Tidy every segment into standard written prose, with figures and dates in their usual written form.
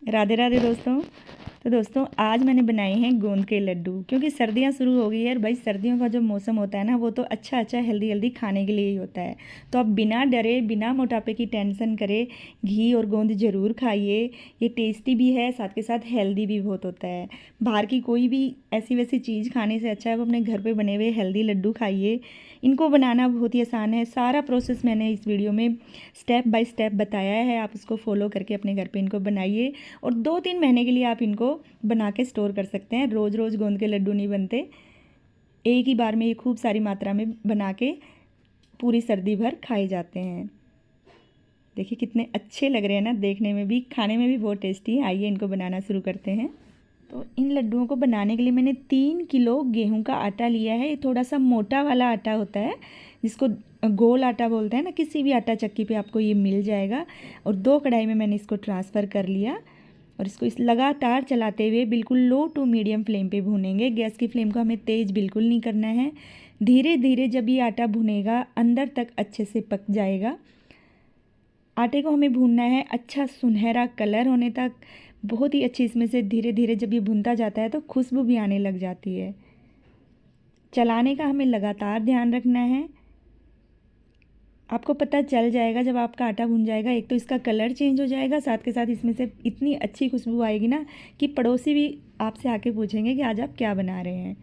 राधे राधे दोस्तों। तो दोस्तों आज मैंने बनाए हैं गोंद के लड्डू, क्योंकि सर्दियां शुरू हो गई है। और भाई सर्दियों का जो मौसम होता है ना, वो तो अच्छा अच्छा हेल्दी हेल्दी खाने के लिए ही होता है। तो आप बिना डरे, बिना मोटापे की टेंशन करे घी और गोंद ज़रूर खाइए। ये टेस्टी भी है, साथ के साथ हेल्दी भी बहुत होता है। बाहर की कोई भी ऐसी वैसी चीज़ खाने से अच्छा है वो अपने घर पर बने हुए हेल्दी लड्डू खाइए। इनको बनाना बहुत ही आसान है। सारा प्रोसेस मैंने इस वीडियो में स्टेप बाय स्टेप बताया है। आप उसको फॉलो करके अपने घर पे इनको बनाइए और 2-3 महीने के लिए आप इनको बना के स्टोर कर सकते हैं। रोज़ रोज़ गोंद के लड्डू नहीं बनते, एक ही बार में ये खूब सारी मात्रा में बना के पूरी सर्दी भर खाए जाते हैं। देखिए कितने अच्छे लग रहे हैं ना, देखने में भी, खाने में भी बहुत टेस्टी है। आइए इनको बनाना शुरू करते हैं। तो इन लड्डुओं को बनाने के लिए मैंने 3 किलो गेहूं का आटा लिया है। ये थोड़ा सा मोटा वाला आटा होता है, जिसको गोल आटा बोलते हैं ना। किसी भी आटा चक्की पे आपको ये मिल जाएगा। और 2 कढ़ाई में मैंने इसको ट्रांसफ़र कर लिया और इसको इस लगातार चलाते हुए बिल्कुल लो टू मीडियम फ्लेम पे भूनेंगे। गैस की फ्लेम को हमें तेज़ बिल्कुल नहीं करना है। धीरे धीरे जब ये आटा भुनेगा अंदर तक अच्छे से पक जाएगा। आटे को हमें भूनना है अच्छा सुनहरा कलर होने तक। बहुत ही अच्छी इसमें से धीरे धीरे जब ये भुनता जाता है तो खुशबू भी आने लग जाती है। चलाने का हमें लगातार ध्यान रखना है। आपको पता चल जाएगा जब आपका आटा भुन जाएगा, एक तो इसका कलर चेंज हो जाएगा, साथ के साथ इसमें से इतनी अच्छी खुशबू आएगी ना कि पड़ोसी भी आपसे आके पूछेंगे कि आज आप क्या बना रहे हैं।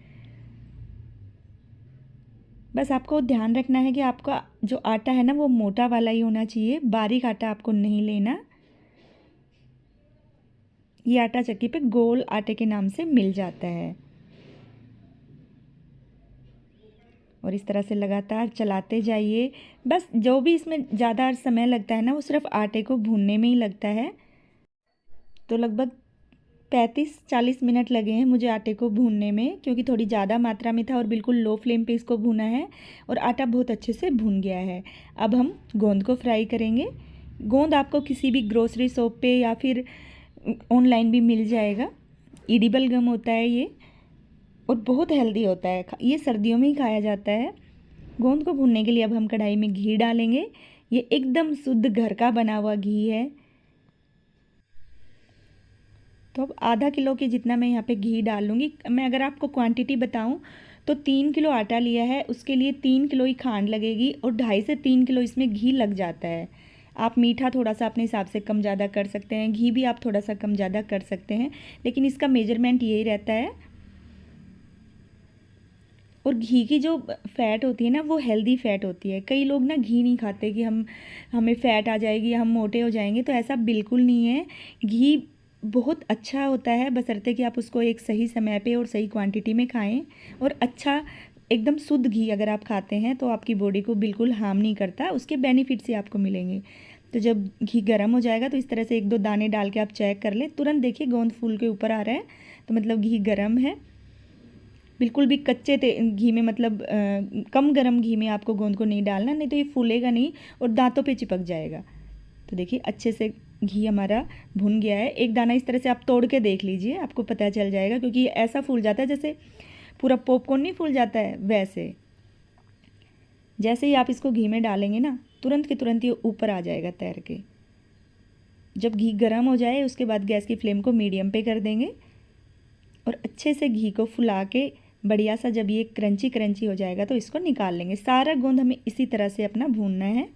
बस आपको ध्यान रखना है कि आपका जो आटा है ना वो मोटा वाला ही होना चाहिए, बारीक आटा आपको नहीं लेना। ये आटा चक्की पे गोल आटे के नाम से मिल जाता है। और इस तरह से लगातार चलाते जाइए। बस जो भी इसमें ज़्यादा समय लगता है ना वो सिर्फ आटे को भूनने में ही लगता है। तो लगभग 35-40 मिनट लगे हैं मुझे आटे को भूनने में, क्योंकि थोड़ी ज़्यादा मात्रा में था और बिल्कुल लो फ्लेम पे इसको भूना है। और आटा बहुत अच्छे से भून गया है। अब हम गोंद को फ्राई करेंगे। गोंद आपको किसी भी ग्रोसरी शॉप पे या फिर ऑनलाइन भी मिल जाएगा। ईडिबल गम होता है ये और बहुत हेल्दी होता है। ये सर्दियों में ही खाया जाता है। गोंद को भूनने के लिए अब हम कढ़ाई में घी डालेंगे। ये एकदम शुद्ध घर का बना हुआ घी है। तो अब आधा किलो के जितना मैं यहाँ पे घी डाल लूँगी। मैं अगर आपको क्वांटिटी बताऊँ तो 3 किलो आटा लिया है, उसके लिए 3 किलो ही खांड लगेगी और 2.5 से 3 किलो इसमें घी लग जाता है। आप मीठा थोड़ा सा अपने हिसाब से कम ज़्यादा कर सकते हैं, घी भी आप थोड़ा सा कम ज़्यादा कर सकते हैं, लेकिन इसका मेजरमेंट यही रहता है। और घी की जो फ़ैट होती है ना वो हेल्दी फ़ैट होती है। कई लोग ना घी नहीं खाते कि हमें फ़ैट आ जाएगी, हम मोटे हो जाएंगे, तो ऐसा बिल्कुल नहीं है। घी बहुत अच्छा होता है, बशर्ते कि आप उसको एक सही समय पे और सही क्वांटिटी में खाएं। और अच्छा एकदम शुद्ध घी अगर आप खाते हैं तो आपकी बॉडी को बिल्कुल हार्म नहीं करता, उसके बेनिफिट्स ही आपको मिलेंगे। तो जब घी गर्म हो जाएगा तो इस तरह से 1-2 दाने डाल के आप चेक कर लें। तुरंत देखिए गोंद फूल के ऊपर आ रहा है, तो मतलब घी गर्म है। बिल्कुल भी कच्चे घी में, मतलब कम गरम घी में आपको गोंद को नहीं डालना, नहीं तो ये फूलेगा नहीं और दांतों पे चिपक जाएगा। तो देखिए अच्छे से घी हमारा भुन गया है। एक दाना इस तरह से आप तोड़ के देख लीजिए, आपको पता चल जाएगा, क्योंकि ये ऐसा फूल जाता है जैसे पूरा पॉपकॉर्न नहीं फूल जाता है वैसे। जैसे ही आप इसको घी में डालेंगे ना तुरंत के तुरंत ये ऊपर आ जाएगा तैर के। जब घी गर्म हो जाए उसके बाद गैस की फ्लेम को मीडियम पे कर देंगे और अच्छे से घी को फुला के बढ़िया सा जब ये क्रंची क्रंची हो जाएगा तो इसको निकाल लेंगे। सारा गोंद हमें इसी तरह से अपना भूनना है।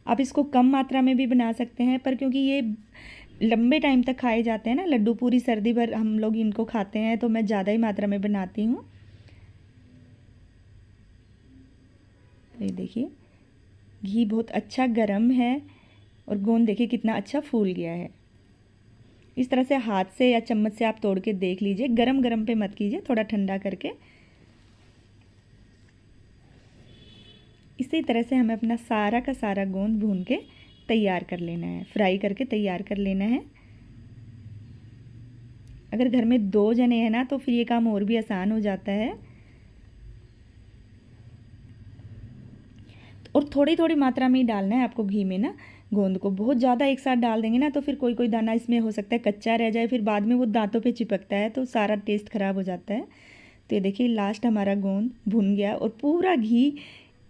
आप इसको कम मात्रा में भी बना सकते हैं, पर क्योंकि ये लंबे टाइम तक खाए जाते हैं ना लड्डू, पूरी सर्दी भर हम लोग इनको खाते हैं, तो मैं ज़्यादा ही मात्रा में बनाती हूँ। ये देखिए घी बहुत अच्छा गर्म है और गोंद देखिए कितना अच्छा फूल गया है। इस तरह से हाथ से या चम्मच से आप तोड़ के देख लीजिए। गरम गरम पे मत कीजिए, थोड़ा ठंडा करके। इसी तरह से हमें अपना सारा का सारा गोंद भून के तैयार कर लेना है, फ्राई करके तैयार कर लेना है। अगर घर में 2 जने हैं ना तो फिर ये काम और भी आसान हो जाता है। और थोड़ी थोड़ी मात्रा में ही डालना है आपको घी में ना गोंद को। बहुत ज़्यादा एक साथ डाल देंगे ना तो फिर कोई कोई दाना इसमें हो सकता है कच्चा रह जाए, फिर बाद में वो दांतों पे चिपकता है तो सारा टेस्ट ख़राब हो जाता है। तो ये देखिए लास्ट हमारा गोंद भुन गया और पूरा घी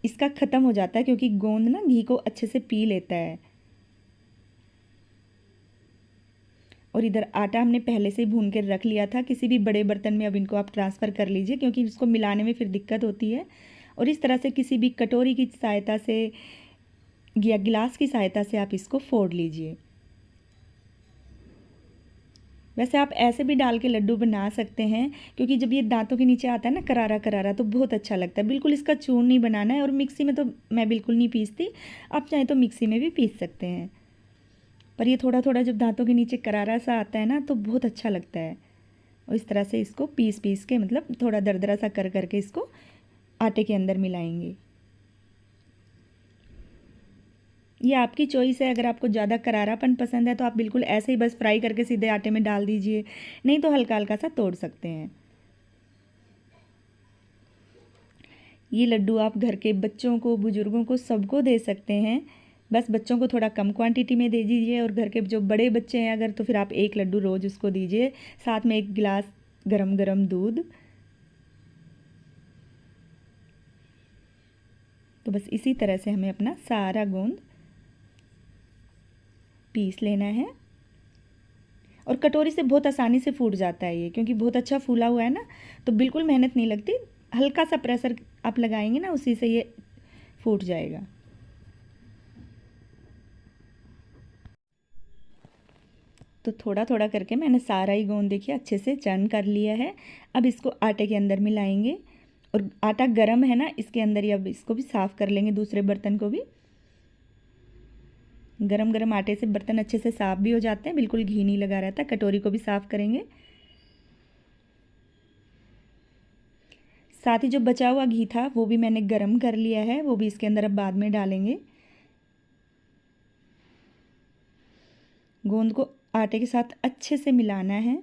इसका ख़त्म हो जाता है, क्योंकि गोंद ना घी को अच्छे से पी लेता है। और इधर आटा हमने पहले से ही भून के रख लिया था। किसी भी बड़े बर्तन में अब इनको आप ट्रांसफ़र कर लीजिए, क्योंकि इसको मिलाने में फिर दिक्कत होती है। और इस तरह से किसी भी कटोरी की सहायता से या गिलास की सहायता से आप इसको फोड़ लीजिए। वैसे आप ऐसे भी डाल के लड्डू बना सकते हैं, क्योंकि जब ये दांतों के नीचे आता है ना करारा करारा, तो बहुत अच्छा लगता है। बिल्कुल इसका चूर्ण नहीं बनाना है, और मिक्सी में तो मैं बिल्कुल नहीं पीसती, आप चाहें तो मिक्सी में भी पीस सकते हैं। पर ये थोड़ा थोड़ा जब दांतों के नीचे करारा सा आता है ना, तो बहुत अच्छा लगता है। और इस तरह से इसको पीस पीस के, मतलब थोड़ा दरदरा सा कर करके इसको आटे के अंदर मिलाएंगे। ये आपकी चॉइस है। अगर आपको ज़्यादा करारापन पसंद है तो आप बिल्कुल ऐसे ही बस फ्राई करके सीधे आटे में डाल दीजिए, नहीं तो हल्का हल्का सा तोड़ सकते हैं। ये लड्डू आप घर के बच्चों को, बुज़ुर्गों को, सबको दे सकते हैं। बस बच्चों को थोड़ा कम क्वांटिटी में दे दीजिए, और घर के जो बड़े बच्चे हैं अगर, तो फिर आप एक लड्डू रोज़ उसको दीजिए, साथ में एक गिलास गरम गरम दूध। तो बस इसी तरह से हमें अपना सारा गोंद पीस लेना है। और कटोरी से बहुत आसानी से फूट जाता है ये, क्योंकि बहुत अच्छा फूला हुआ है ना, तो बिल्कुल मेहनत नहीं लगती। हल्का सा प्रेशर आप लगाएंगे ना, उसी से ये फूट जाएगा। तो थोड़ा थोड़ा करके मैंने सारा ही गोंद देखिए अच्छे से चर्न कर लिया है। अब इसको आटे के अंदर मिलाएंगे, और आटा गर्म है ना, इसके अंदर ही अब इसको भी साफ़ कर लेंगे, दूसरे बर्तन को भी। गरम गरम आटे से बर्तन अच्छे से साफ़ भी हो जाते हैं, बिल्कुल घी नहीं लगा रहता। कटोरी को भी साफ़ करेंगे। साथ ही जो बचा हुआ घी था वो भी मैंने गरम कर लिया है, वो भी इसके अंदर अब बाद में डालेंगे। गोंद को आटे के साथ अच्छे से मिलाना है।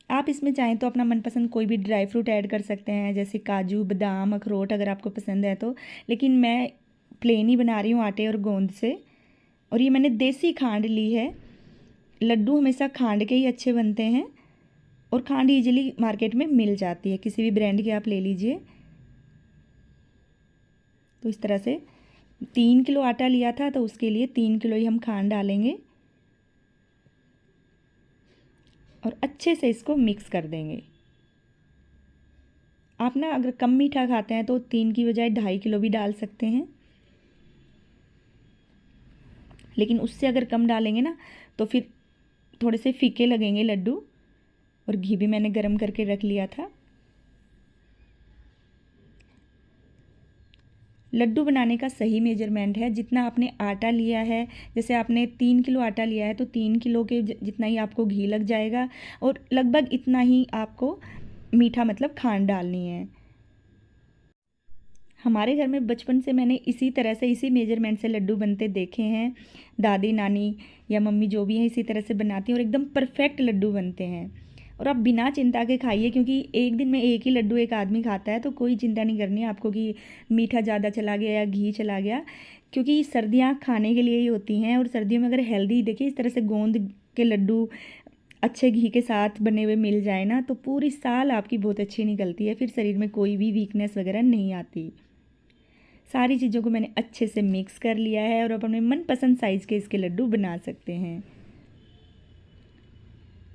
आप इसमें चाहें तो अपना मनपसंद कोई भी ड्राई फ्रूट ऐड कर सकते हैं, जैसे काजू, बादाम, अखरोट, अगर आपको पसंद है तो। लेकिन मैं प्लेन ही बना रही हूँ आटे और गोंद से। और ये मैंने देसी खांड ली है। लड्डू हमेशा खांड के ही अच्छे बनते हैं, और खांड ईजिली मार्केट में मिल जाती है, किसी भी ब्रांड की आप ले लीजिए। तो इस तरह से 3 किलो आटा लिया था, तो उसके लिए 3 किलो ही हम खांड डालेंगे, और अच्छे से इसको मिक्स कर देंगे। आप ना अगर कम मीठा खाते हैं तो 3 की बजाय 2.5 किलो भी डाल सकते हैं, लेकिन उससे अगर कम डालेंगे ना तो फिर थोड़े से फीके लगेंगे लड्डू। और घी भी मैंने गरम करके रख लिया था। लड्डू बनाने का सही मेजरमेंट है, जितना आपने आटा लिया है, जैसे आपने 3 किलो आटा लिया है तो 3 किलो के जितना ही आपको घी लग जाएगा, और लगभग इतना ही आपको मीठा मतलब खांड डालनी है। हमारे घर में बचपन से मैंने इसी तरह से, इसी मेजरमेंट से लड्डू बनते देखे हैं। दादी, नानी या मम्मी जो भी हैं इसी तरह से बनाती हैं, और एकदम परफेक्ट लड्डू बनते हैं। और आप बिना चिंता के खाइए, क्योंकि एक दिन में एक ही लड्डू एक आदमी खाता है, तो कोई चिंता नहीं करनी है आपको कि मीठा ज़्यादा चला गया या घी चला गया, क्योंकि सर्दियाँ खाने के लिए ही होती हैं। और सर्दियों में अगर हेल्दी, देखिए इस तरह से गोंद के लड्डू अच्छे घी के साथ बने हुए मिल जाए ना, तो पूरी साल आपकी बहुत अच्छी निकलती है, फिर शरीर में कोई भी वीकनेस वगैरह नहीं आती। सारी चीज़ों को मैंने अच्छे से मिक्स कर लिया है, और अब अपने मनपसंद साइज़ के इसके लड्डू बना सकते हैं।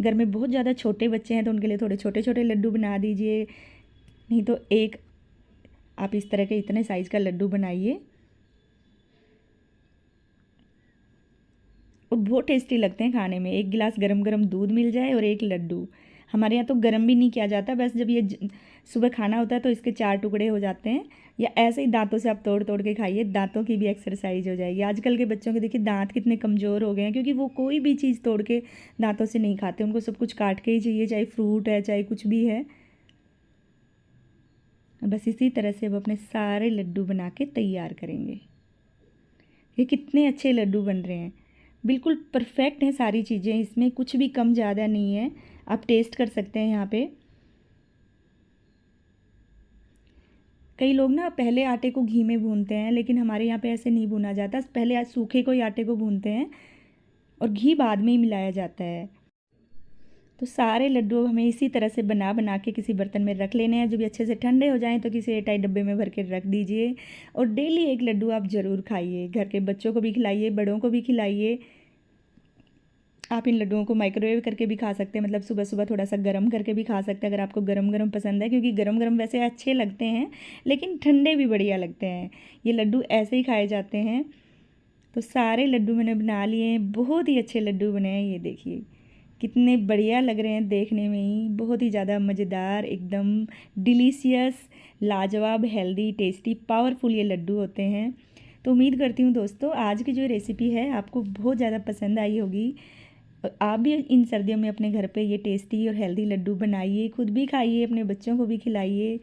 घर में बहुत ज़्यादा छोटे बच्चे हैं तो उनके लिए थोड़े छोटे छोटे लड्डू बना दीजिए, नहीं तो एक आप इस तरह के इतने साइज़ का लड्डू बनाइए, और बहुत टेस्टी लगते हैं खाने में। एक गिलास गरम गरम दूध मिल जाए और एक लड्डू। हमारे यहाँ तो गरम भी नहीं किया जाता, बस जब ये सुबह खाना होता है तो इसके 4 टुकड़े हो जाते हैं, या ऐसे ही दांतों से आप तोड़ तोड़ के खाइए, दांतों की भी एक्सरसाइज हो जाएगी। आजकल के बच्चों के देखिए दांत कितने कमज़ोर हो गए हैं, क्योंकि वो कोई भी चीज़ तोड़ के दांतों से नहीं खाते, उनको सब कुछ काट के ही चाहिए, चाहे फ्रूट है चाहे कुछ भी है। बस इसी तरह से अब अपने सारे लड्डू बना के तैयार करेंगे। ये कितने अच्छे लड्डू बन रहे हैं, बिल्कुल परफेक्ट हैं सारी चीज़ें, इसमें कुछ भी कम ज़्यादा नहीं है। आप टेस्ट कर सकते हैं यहाँ पे। कई लोग ना पहले आटे को घी में भूनते हैं, लेकिन हमारे यहाँ पे ऐसे नहीं भुना जाता। पहले सूखे को ही आटे को भूनते हैं, और घी बाद में ही मिलाया जाता है। तो सारे लड्डू अब हमें इसी तरह से बना बना के किसी बर्तन में रख लेने हैं। जब ये अच्छे से ठंडे हो जाएं तो किसी एयरटाइट डब्बे में भर के रख दीजिए और डेली एक लड्डू आप ज़रूर खाइए। घर के बच्चों को भी खिलाइए, बड़ों को भी खिलाइए। आप इन लड्डुओं को माइक्रोवेव करके भी खा सकते हैं, मतलब सुबह सुबह थोड़ा सा गर्म करके भी खा सकते हैं अगर आपको गरम गरम पसंद है, क्योंकि गरम गरम वैसे अच्छे लगते हैं लेकिन ठंडे भी बढ़िया लगते हैं। ये लड्डू ऐसे ही खाए जाते हैं। तो सारे लड्डू मैंने बना लिए हैं, बहुत ही अच्छे लड्डू बने हैं। ये देखिए कितने बढ़िया लग रहे हैं देखने में ही, बहुत ही ज़्यादा मज़ेदार, एकदम डिलीशियस, लाजवाब, हेल्दी, टेस्टी, पावरफुल ये लड्डू होते हैं। तो उम्मीद करती हूँ दोस्तों आज की जो रेसिपी है आपको बहुत ज़्यादा पसंद आई होगी। और आप भी इन सर्दियों में अपने घर पे ये टेस्टी और हेल्दी लड्डू बनाइए, खुद भी खाइए, अपने बच्चों को भी खिलाइए,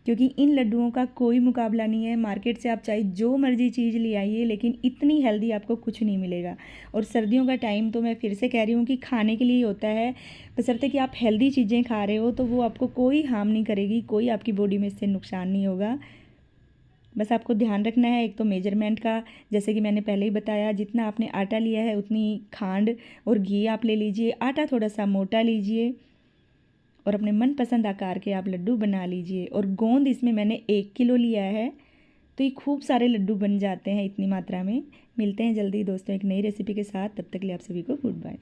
क्योंकि इन लड्डुओं का कोई मुकाबला नहीं है। मार्केट से आप चाहे जो मर्ज़ी चीज़ ले आइए लेकिन इतनी हेल्दी आपको कुछ नहीं मिलेगा। और सर्दियों का टाइम तो मैं फिर से कह रही हूँ कि खाने के लिए ही होता है, बशर्ते कि आप हेल्दी चीज़ें खा रहे हो तो वो आपको कोई हार्म नहीं करेगी, कोई आपकी बॉडी में इससे नुकसान नहीं होगा। बस आपको ध्यान रखना है एक तो मेजरमेंट का, जैसे कि मैंने पहले ही बताया, जितना आपने आटा लिया है उतनी खांड और घी आप ले लीजिए। आटा थोड़ा सा मोटा लीजिए और अपने मनपसंद आकार के आप लड्डू बना लीजिए। और गोंद इसमें मैंने 1 किलो लिया है, तो ये खूब सारे लड्डू बन जाते हैं इतनी मात्रा में। मिलते हैं जल्दी दोस्तों एक नई रेसिपी के साथ, तब तक के लिए आप सभी को गुड बाय।